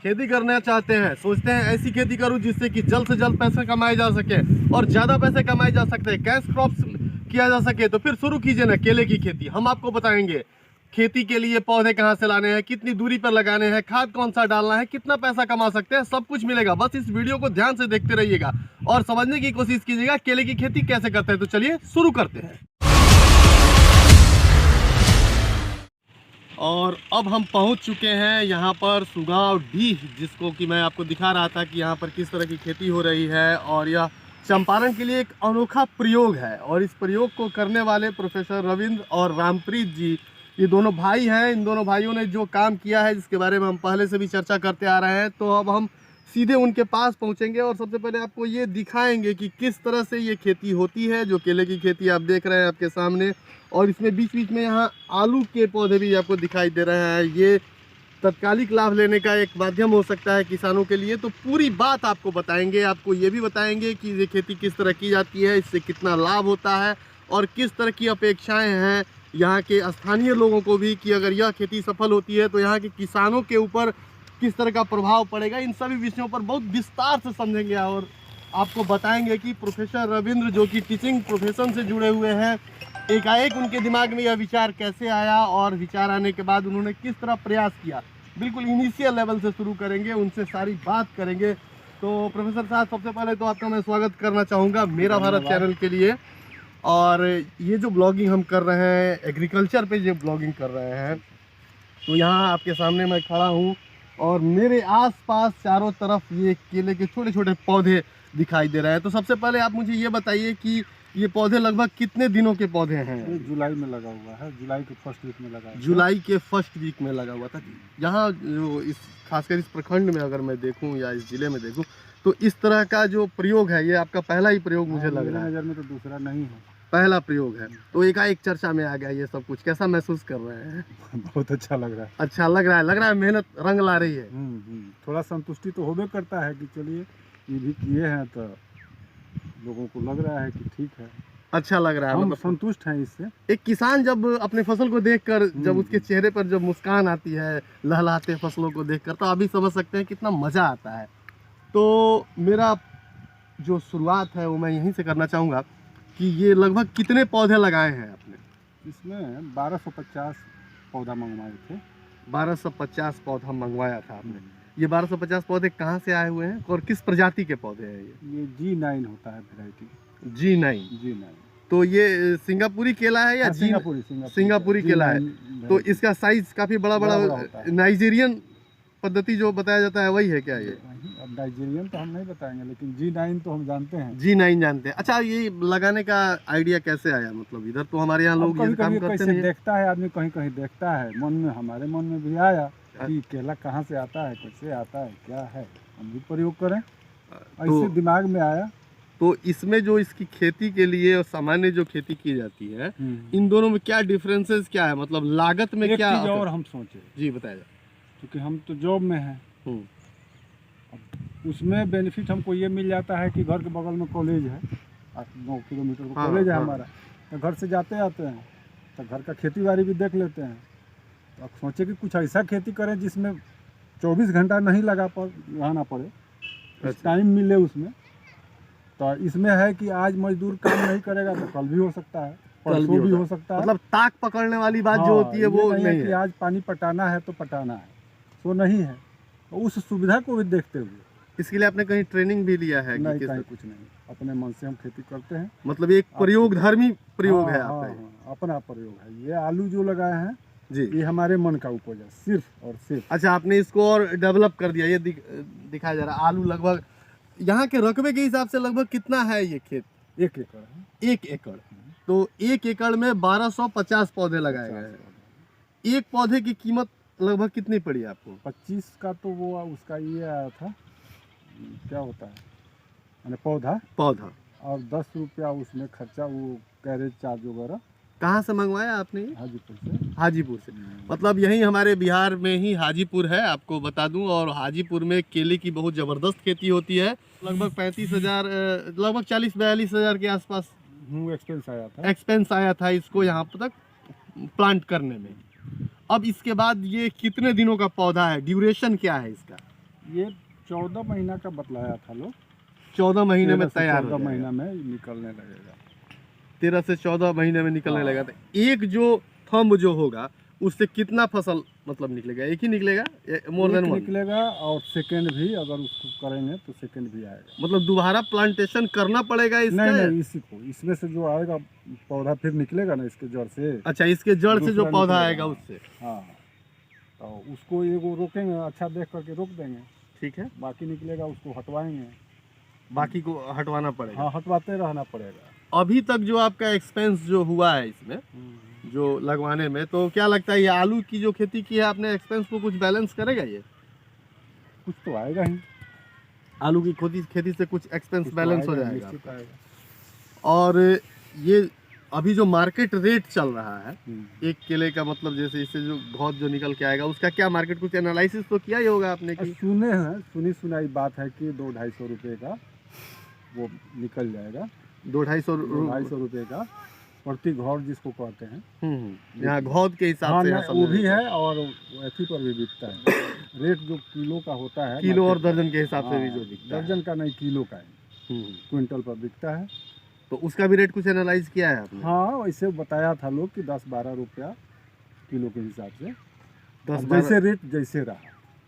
खेती करना चाहते हैं, सोचते हैं ऐसी खेती करूं जिससे कि जल्द से जल्द पैसे कमाए जा सके और ज़्यादा पैसे कमाए जा सकते हैं, कैश क्रॉप्स किया जा सके, तो फिर शुरू कीजिए ना केले की खेती। हम आपको बताएंगे खेती के लिए पौधे कहाँ से लाने हैं, कितनी दूरी पर लगाने हैं, खाद कौन सा डालना है, कितना पैसा कमा सकते हैं, सब कुछ मिलेगा। बस इस वीडियो को ध्यान से देखते रहिएगा और समझने की कोशिश कीजिएगा केले की खेती कैसे करते हैं। तो चलिए शुरू करते हैं। और अब हम पहुंच चुके हैं यहाँ पर सुगांव डीह, जिसको कि मैं आपको दिखा रहा था कि यहाँ पर किस तरह की खेती हो रही है। और यह चंपारण के लिए एक अनोखा प्रयोग है और इस प्रयोग को करने वाले प्रोफेसर रविंद्र और रामप्रीत जी, ये दोनों भाई हैं। इन दोनों भाइयों ने जो काम किया है, जिसके बारे में हम पहले से भी चर्चा करते आ रहे हैं, तो अब हम सीधे उनके पास पहुंचेंगे और सबसे पहले आपको ये दिखाएंगे कि किस तरह से ये खेती होती है, जो केले की खेती आप देख रहे हैं आपके सामने। और इसमें बीच बीच में यहाँ आलू के पौधे भी आपको दिखाई दे रहे हैं। ये तत्कालिक लाभ लेने का एक माध्यम हो सकता है किसानों के लिए। तो पूरी बात आपको बताएंगे, आपको ये भी बताएंगे कि ये खेती किस तरह की जाती है, इससे कितना लाभ होता है और किस तरह की अपेक्षाएं हैं यहाँ के स्थानीय लोगों को भी, कि अगर यह खेती सफल होती है तो यहाँ के किसानों के ऊपर किस तरह का प्रभाव पड़ेगा। इन सभी विषयों पर बहुत विस्तार से समझेंगे और आपको बताएंगे कि प्रोफेसर रविंद्र, जो कि टीचिंग प्रोफेशन से जुड़े हुए हैं, एकाएक उनके दिमाग में यह विचार कैसे आया और विचार आने के बाद उन्होंने किस तरह प्रयास किया। बिल्कुल इनिशियल लेवल से शुरू करेंगे, उनसे सारी बात करेंगे। तो प्रोफेसर साहब, सबसे पहले तो आपका मैं स्वागत करना चाहूँगा मेरा भारत चैनल के लिए। और ये जो ब्लॉगिंग हम कर रहे हैं, एग्रीकल्चर पे जो ब्लॉगिंग कर रहे हैं, तो यहाँ आपके सामने मैं खड़ा हूँ और मेरे आसपास चारों तरफ ये केले के छोटे छोटे पौधे दिखाई दे रहे हैं। तो सबसे पहले आप मुझे ये बताइए कि ये पौधे लगभग कितने दिनों के पौधे हैं? ये जुलाई में लगा हुआ है, जुलाई के फर्स्ट वीक में लगा। जुलाई के फर्स्ट वीक में लगा हुआ था। यहाँ जो इस खासकर इस प्रखंड में अगर मैं देखूँ या इस जिले में देखूँ, तो इस तरह का जो प्रयोग है, ये आपका पहला ही प्रयोग मुझे लग रहा है। नज़र में तो दूसरा नहीं है, पहला प्रयोग है। तो एकाएक चर्चा में आ गया ये सब कुछ, कैसा महसूस कर रहे हैं? बहुत अच्छा लग रहा है। अच्छा लग रहा है मेहनत रंग ला रही है। थोड़ा संतुष्टि तो होबे करता है कि चलिए ये भी किए हैं, तो लोगों को लग रहा है कि ठीक है, अच्छा लग रहा है, हम मतलब संतुष्ट हैं इससे। एक किसान जब अपने फसल को देखकर, जब उसके चेहरे पर जब मुस्कान आती है, लहलहाते फसलों को देखकर, तो आप भी समझ सकते हैं कितना मज़ा आता है। तो मेरा जो शुरुआत है वो मैं यहीं से करना चाहूँगा कि ये लगभग कितने पौधे लगाए हैं आपने? इसमें 1250 पौधा मंगवाए थे। 1250 पौधा मंगवाया था आपने। ये 1250 पौधे कहाँ से आए हुए हैं और किस प्रजाति के पौधे हैं ये? G9 होता है वैरायटी। G9। तो ये सिंगापुरी केला है या सिंगापुरी केला है? तो इसका साइज काफ़ी बड़ा होता है। नाइजीरियन पद्धति जो बताया जाता है वही है क्या ये? अब नाइजीरियन तो हम नहीं बताएंगे, लेकिन G9 तो हम जानते हैं। G9 जानते हैं। अच्छा, ये लगाने का आइडिया कैसे आया? मतलब इधर तो हमारे यहाँ लोग ये काम करते नहीं। देखता है आदमी, कहीं कहीं देखता है, मन में, हमारे मन में भी आया कि केला कहाँ से आता है, कैसे आता है, क्या है, हम भी प्रयोग करें, ऐसे दिमाग में आया। तो इसमें जो इसकी खेती के लिए और सामान्य जो खेती की जाती है, इन दोनों में क्या डिफरेंसेस क्या है? मतलब लागत में क्या? और हम सोचे जी बताया जाए। क्योंकि हम तो जॉब में हैं, उसमें बेनिफिट हमको ये मिल जाता है कि घर के बगल में कॉलेज है, 8-9 किलोमीटर का कॉलेज है हमारा, तो घर से जाते आते हैं, तो घर का खेती बाड़ी भी देख लेते हैं। तो अब सोचे कि कुछ ऐसा खेती करें जिसमें 24 घंटा नहीं रहना पड़े, टाइम मिले उसमें। तो इसमें है कि आज मजदूर काम नहीं करेगा तो कल भी हो सकता है, परसों भी हो सकता है। मतलब ताक पकड़ने वाली बात जो होती है वो नहीं है कि आज पानी पटाना है तो पटाना है, तो नहीं है। तो उस सुविधा को भी देखते हुए इसके लिए आपने कहीं ट्रेनिंग भी लिया है? नहीं, कहीं कुछ नहीं, अपने मन से हम खेती करते हैं। मतलब एक प्रयोगधर्मी प्रयोग है आपका? अपना प्रयोग है। ये आलू जो लगाए हैं जी, ये हमारे मन का उपज है, सिर्फ और सिर्फ। अच्छा, आपने इसको और डेवलप कर दिया। ये दिखाया जा रहा है आलू। लगभग यहाँ के रकबे के हिसाब से लगभग कितना है ये खेत? 1 एकड़ है। 1 एकड़। तो 1 एकड़ में 1250 पौधे लगाए गए हैं। एक पौधे की कीमत लगभग कितनी पड़ी आपको? 25 का तो वो उसका ये आया था, क्या होता है मैंने पौधा, और 10 रुपया उसमें खर्चा, वो कैरेज चार्ज वगैरह। कहाँ से मंगवाया आपने? हाजीपुर से। मतलब यही हमारे बिहार में ही हाजीपुर है, आपको बता दूं। और हाजीपुर में केले की बहुत ज़बरदस्त खेती होती है। लगभग 35,000, लगभग 40-42 हज़ार के आसपास एक्सपेंस आया था इसको यहाँ तक प्लांट करने में। अब इसके बाद ये कितने दिनों का पौधा है? ड्यूरेशन क्या है इसका? ये 14 महीना का बतलाया था लोग। 14 महीने में 13 से तैयार हो 14 जाएगा। महीना में निकलने लगेगा। 13 से 14 महीने में निकलने हाँ। लगा। तो एक जो थंब जो होगा उससे कितना फसल मतलब निकलेगा? एक ही निकलेगा, मोर देन एक वन? निकलेगा और सेकंड भी अगर उसको करेंगे तो सेकंड भी आएगा। मतलब दोबारा प्लांटेशन करना पड़ेगा इसका? नहीं, इसी को, इसमें से जो आएगा पौधा फिर निकलेगा ना इसके जड़ से। अच्छा, इसके जड़ से जो दूसरा पौधा निकलेगा, आएगा हाँ। उससे? हाँ, तो उसको एगो रोकेंगे, अच्छा देख करके रोक देंगे। ठीक है, बाकी निकलेगा उसको हटवाएंगे। बाकी को हटवाना पड़ेगा। हाँ, हटवाते रहना पड़ेगा। अभी तक जो आपका एक्सपेंस जो हुआ है इसमें जो लगवाने में, तो क्या लगता है ये आलू की जो खेती की है आपने, एक्सपेंस को कुछ बैलेंस करेगा ये? कुछ तो आएगा ही, आलू की खेती से कुछ एक्सपेंस कुछ तो बैलेंस हो आएगा, जाएगा निश्चित आपका। आएगा। और ये अभी जो मार्केट रेट चल रहा है हम्म। एक केले का, मतलब जैसे इससे जो घौद जो निकल के आएगा उसका क्या मार्केट, कुछ एनालिसिस तो किया ही होगा आपने कि? सुने हैं, सुनी सुनाई बात है कि 200-250 रुपये का वो निकल जाएगा। 200-250 रुपये का प्रति घौर जिसको कहते हैं। यहाँ घौद के हिसाब हाँ, से नहीं, यहाँ वो समझ भी लेते हैं। है और अथी पर भी बिकता है। रेट जो किलो का होता है, किलो और मार्केट में। दर्जन के हिसाब से भी हाँ, जो बिकता है। दर्जन का नहीं, किलो का है, हम्म। क्विंटल पर बिकता है। तो उसका भी रेट कुछ एनालाइज किया है आपने? हाँ, वैसे बताया था लोग कि 10-12 रुपया किलो के हिसाब से। 10-12 जैसे रेट जैसे रहा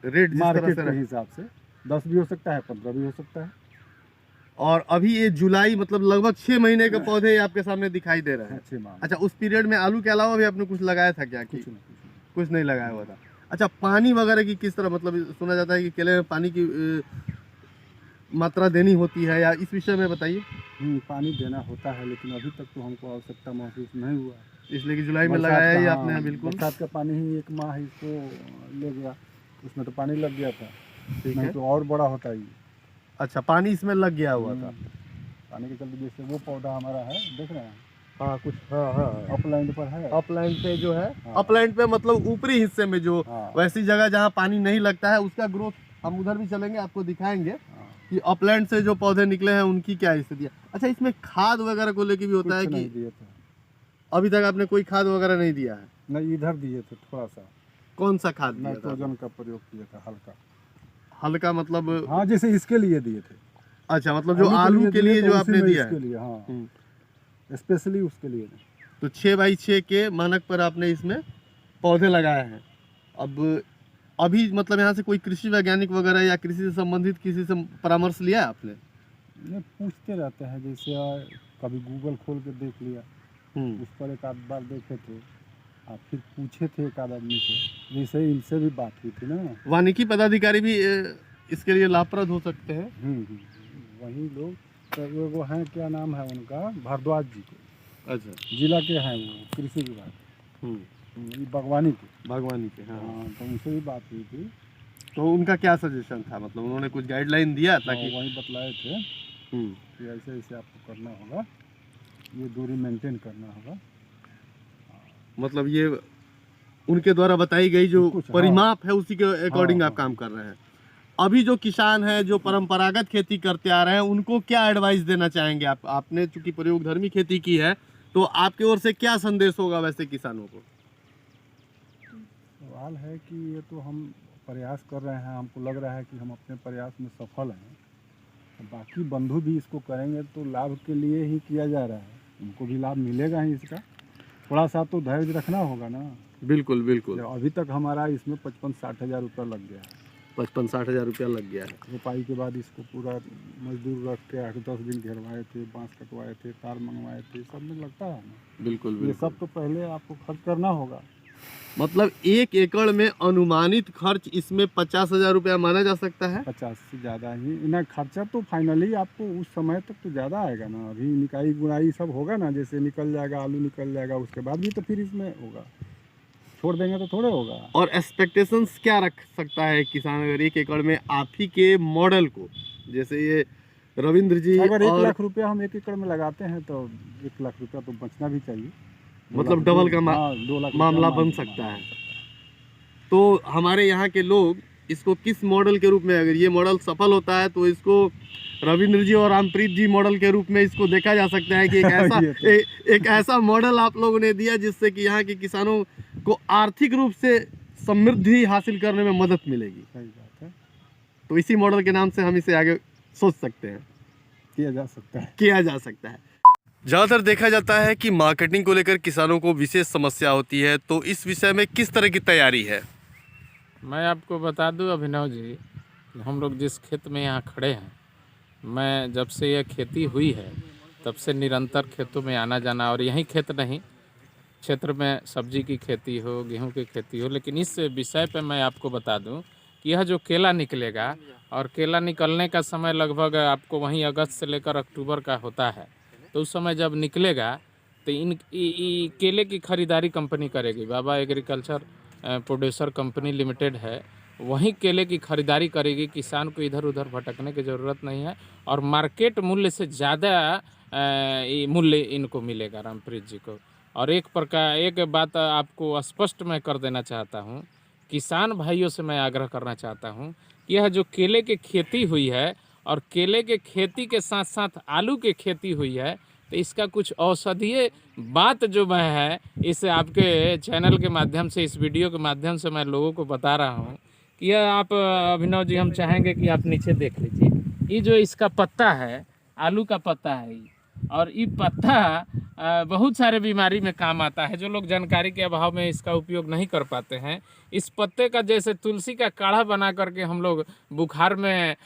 रेट जिस तरह मार्केट से के रहा। हिसाब से 10 भी हो सकता है, 15 भी हो सकता है। और अभी ये जुलाई, मतलब लगभग 6 महीने के पौधे आपके सामने दिखाई दे रहे हैं। अच्छे माल। अच्छा, उस पीरियड में आलू के अलावा भी आपने कुछ लगाया था क्या? कुछ नहीं। कुछ नहीं लगाया हुआ था। अच्छा, पानी वगैरह की किस तरह, मतलब सुना जाता है कि केले में पानी की मात्रा देनी होती है, या इस विषय में बताइए। पानी देना होता है, लेकिन अभी तक तो हमको आवश्यकता महसूस नहीं हुआ। इसलिए कि जुलाई में बरसात लगाया ही का, आपने? हाँ, बिल्कुल। बरसात का पानी ही 1 माह इसको ले गया, उसमें तो पानी लग गया था। ठीक नहीं है। तो और बड़ा होता ही। अच्छा, पानी इसमें लग गया हुआ था। पानी के चलते जैसे वो पौधा हमारा है, देख रहे हैं, हाँ, कुछ हाँ अपलैंड पर है। अपलैंड पे जो है, हाँ। अपलैंड पे मतलब ऊपरी हिस्से में जो हाँ। वैसी जगह जहाँ पानी नहीं लगता है उसका ग्रोथ हम उधर भी चलेंगे, आपको दिखाएंगे हाँ। कि अपलैंड से जो पौधे निकले हैं उनकी क्या स्थिति है। अच्छा, इसमें खाद वगैरह को लेके भी होता है कुछ कि नहीं दिए थे। अभी तक आपने कोई खाद वगैरह नहीं दिया है? नहीं, इधर दिए थे थोड़ा सा कौन सा खाद दिया था? नाइट्रोजन का प्रयोग किया था, हल्का। हल्का मतलब? हाँ, जैसे इसके लिए दिए थे। अच्छा, मतलब जो आलू के लिए दिए, जो तो आपने उसी में दिया इसके है। लिए, हाँ, स्पेशली उसके लिए नहीं। तो 6x6 के मानक पर आपने इसमें पौधे लगाए हैं। अब अभी मतलब यहाँ से कोई कृषि वैज्ञानिक वगैरह या कृषि से संबंधित किसी से परामर्श लिया है आपने? नहीं, पूछते रहते हैं, जैसे कभी गूगल खोल के देख लिया, उस पर एक आध बार देखे थे, और फिर पूछे थे एक आध आदमी से, जैसे इनसे भी बात हुई थी ना। वानिकी पदाधिकारी भी इसके लिए लाभप्रद हो सकते हैं। वही लोग, तो वो हैं, क्या नाम है उनका, भारद्वाज जी को। अच्छा, जिला के हैं वो, कृषि विभाग, ये बागवानी के। बागवानी के, हाँ। हाँ, तो उनसे भी बात हुई थी। तो उनका क्या सजेशन था, मतलब उन्होंने कुछ गाइडलाइन दिया ताकि? वही बतलाए थे कि ऐसे ऐसे आपको करना होगा, ये दूरी मेंटेन करना होगा। मतलब ये उनके द्वारा बताई गई जो कुछ, हाँ। परिमाप है उसी के अकॉर्डिंग हाँ, आप काम कर रहे हैं। अभी जो किसान हैं जो परंपरागत खेती करते आ रहे हैं उनको क्या एडवाइस देना चाहेंगे आप? आपने चूंकि प्रयोगधर्मी खेती की है तो आपकी ओर से क्या संदेश होगा वैसे किसानों को? सवाल है कि ये तो हम प्रयास कर रहे हैं, हमको लग रहा है कि हम अपने प्रयास में सफल हैं। बाकी बंधु भी इसको करेंगे तो लाभ के लिए ही किया जा रहा है, उनको भी लाभ मिलेगा ही इसका। थोड़ा सा तो धैर्य रखना होगा ना। बिल्कुल बिल्कुल। अभी तक हमारा इसमें 55-60 हज़ार रुपया लग गया है। 55-60 हज़ार रुपया लग गया है। रोपाई के बाद इसको पूरा मजदूर रख के 8-10 दिन घेरवाए थे, बांस कटवाए थे, तार मंगवाए थे, सब में लगता है ना। बिल्कुल ये बिल्कुल। सब तो पहले आपको खर्च करना होगा। मतलब 1 एकड़ में अनुमानित खर्च इसमें 50,000 रुपया माना जा सकता है। 50 से ज़्यादा ही ना खर्चा तो फाइनली आपको उस समय तक तो ज़्यादा आएगा ना। अभी निकाई गुनाई सब होगा ना, जैसे निकल जाएगा, आलू निकल जाएगा, उसके बाद भी तो फिर इसमें होगा, छोड़ देंगे तो थोड़े होगा। और एक्सपेक्टेशंस क्या रख सकता है किसान अगर 1 एकड़ में आप ही के मॉडल को, जैसे ये रविंद्र जी, अगर 1 और लाख रुपया हम 1 एकड़ में लगाते हैं तो 1 लाख रुपया तो बचना भी चाहिए। मतलब डबल का 2 लाख मामला बन सकता है। तो हमारे यहाँ के लोग इसको किस मॉडल के रूप में, अगर ये मॉडल सफल होता है तो इसको रविंद्र जी और रामप्रीत जी मॉडल के रूप में इसको देखा जा सकता है कि एक ऐसा एक ऐसा मॉडल आप लोगों ने दिया जिससे कि यहाँ के किसानों को आर्थिक रूप से समृद्धि हासिल करने में मदद मिलेगी। सही बात है। तो इसी मॉडल के नाम से हम इसे आगे सोच सकते हैं, किया जा सकता है। किया जा सकता है। ज़्यादातर देखा जाता है कि मार्केटिंग को लेकर किसानों को विशेष समस्या होती है, तो इस विषय में किस तरह की तैयारी है? मैं आपको बता दूं अभिनव जी, हम लोग जिस खेत में यहाँ खड़े हैं, मैं जब से यह खेती हुई है तब से निरंतर खेतों में आना जाना, और यहीं खेत नहीं, क्षेत्र में सब्जी की खेती हो, गेहूं की खेती हो, लेकिन इस विषय पे मैं आपको बता दूं कि यह जो केला निकलेगा, और केला निकलने का समय लगभग आपको वहीं अगस्त से लेकर अक्टूबर का होता है, तो उस समय जब निकलेगा तो केले की खरीदारी कंपनी करेगी। बाबा एग्रीकल्चर प्रोड्यूसर कंपनी लिमिटेड है, वहीं केले की खरीदारी करेगी। किसान को इधर उधर भटकने की ज़रूरत नहीं है, और मार्केट मूल्य से ज़्यादा मूल्य इनको मिलेगा रामप्रीत जी को। और एक बात आपको स्पष्ट मैं कर देना चाहता हूँ, किसान भाइयों से मैं आग्रह करना चाहता हूँ कि यह जो केले की खेती हुई है, और केले के खेती के साथ साथ आलू की खेती हुई है, तो इसका कुछ औषधीय बात जो मैं है इस आपके चैनल के माध्यम से, इस वीडियो के माध्यम से मैं लोगों को बता रहा हूँ कि यह आप अभिनव जी, हम चाहेंगे कि आप नीचे देख लीजिए, ये जो इसका पत्ता है, आलू का पत्ता है, और ये पत्ता बहुत सारे बीमारी में काम आता है। जो लोग जानकारी के अभाव में इसका उपयोग नहीं कर पाते हैं, इस पत्ते का जैसे तुलसी का काढ़ा बना करके हम लोग बुखार में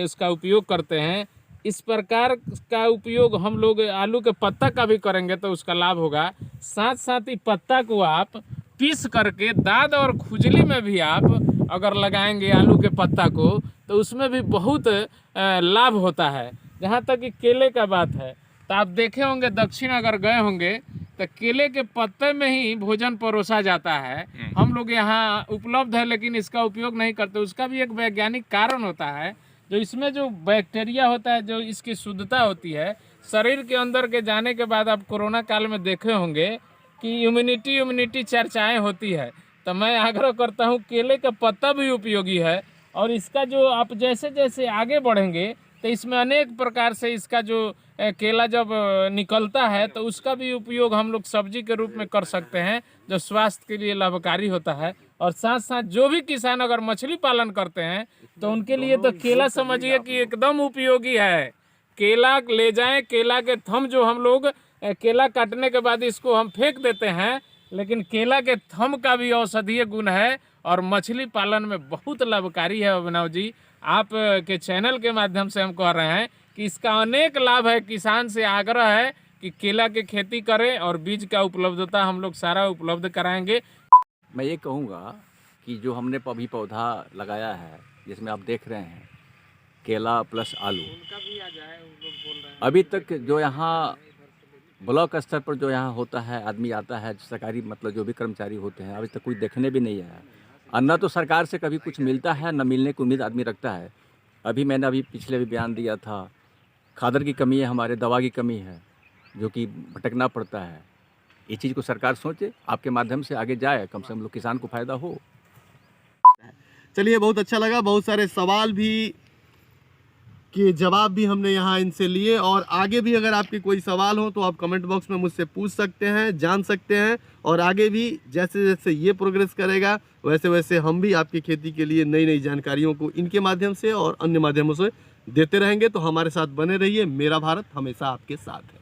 इसका उपयोग करते हैं, इस प्रकार का उपयोग हम लोग आलू के पत्ता का भी करेंगे तो उसका लाभ होगा। साथ साथ ही पत्ता को आप पीस करके दाद और खुजली में भी आप अगर लगाएंगे आलू के पत्ता को, तो उसमें भी बहुत लाभ होता है। जहाँ तक कि केले का बात है, तो आप देखे होंगे दक्षिण अगर गए होंगे तो केले के पत्ते में ही भोजन परोसा जाता है। हम लोग यहाँ उपलब्ध है लेकिन इसका उपयोग नहीं करते। उसका भी एक वैज्ञानिक कारण होता है, जो इसमें जो बैक्टीरिया होता है, जो इसकी शुद्धता होती है शरीर के अंदर के जाने के बाद, आप कोरोना काल में देखे होंगे कि इम्यूनिटी चर्चाएँ होती है। तो मैं आग्रह करता हूँ, केले का पत्ता भी उपयोगी है, और इसका जो आप जैसे जैसे आगे बढ़ेंगे तो इसमें अनेक प्रकार से इसका जो केला जब निकलता है तो उसका भी उपयोग हम लोग सब्जी के रूप में कर सकते हैं, जो स्वास्थ्य के लिए लाभकारी होता है। और साथ साथ जो भी किसान अगर मछली पालन करते हैं तो उनके लिए तो केला समझिए कि एकदम उपयोगी है। केला ले जाएं, केला के थम जो हम लोग केला काटने के बाद इसको हम फेंक देते हैं, लेकिन केला के थम का भी औषधीय गुण है और मछली पालन में बहुत लाभकारी है। अभिनव जी, आप के चैनल के माध्यम से हम कह रहे हैं कि इसका अनेक लाभ है। किसान से आग्रह है कि केला की खेती करें, और बीज का उपलब्धता हम लोग सारा उपलब्ध कराएंगे। मैं ये कहूँगा कि जो हमने अभी पौधा लगाया है, जिसमें आप देख रहे हैं केला प्लस आलू, उनका भी आ जाए, उन लोग बोल रहे हैं। अभी तक जो यहाँ ब्लॉक स्तर पर जो यहाँ होता है, आदमी आता है, सरकारी मतलब जो भी कर्मचारी होते हैं, अभी तक कोई देखने भी नहीं आया। और न तो सरकार से कभी कुछ मिलता है, न मिलने की उम्मीद आदमी रखता है। मैंने पिछले भी बयान दिया था, खादर की कमी है, हमारे दवा की कमी है, जो कि भटकना पड़ता है। ये चीज़ को सरकार सोचे, आपके माध्यम से आगे जाए, कम से कम लोग किसान को फ़ायदा हो। चलिए, बहुत अच्छा लगा। बहुत सारे सवाल भी के जवाब भी हमने यहाँ इनसे लिए, और आगे भी अगर आपके कोई सवाल हो तो आप कमेंट बॉक्स में मुझसे पूछ सकते हैं, जान सकते हैं। और आगे भी जैसे जैसे ये प्रोग्रेस करेगा वैसे वैसे हम भी आपकी खेती के लिए नई नई जानकारियों को इनके माध्यम से और अन्य माध्यमों से देते रहेंगे। तो हमारे साथ बने रहिए। मेरा भारत हमेशा आपके साथ है।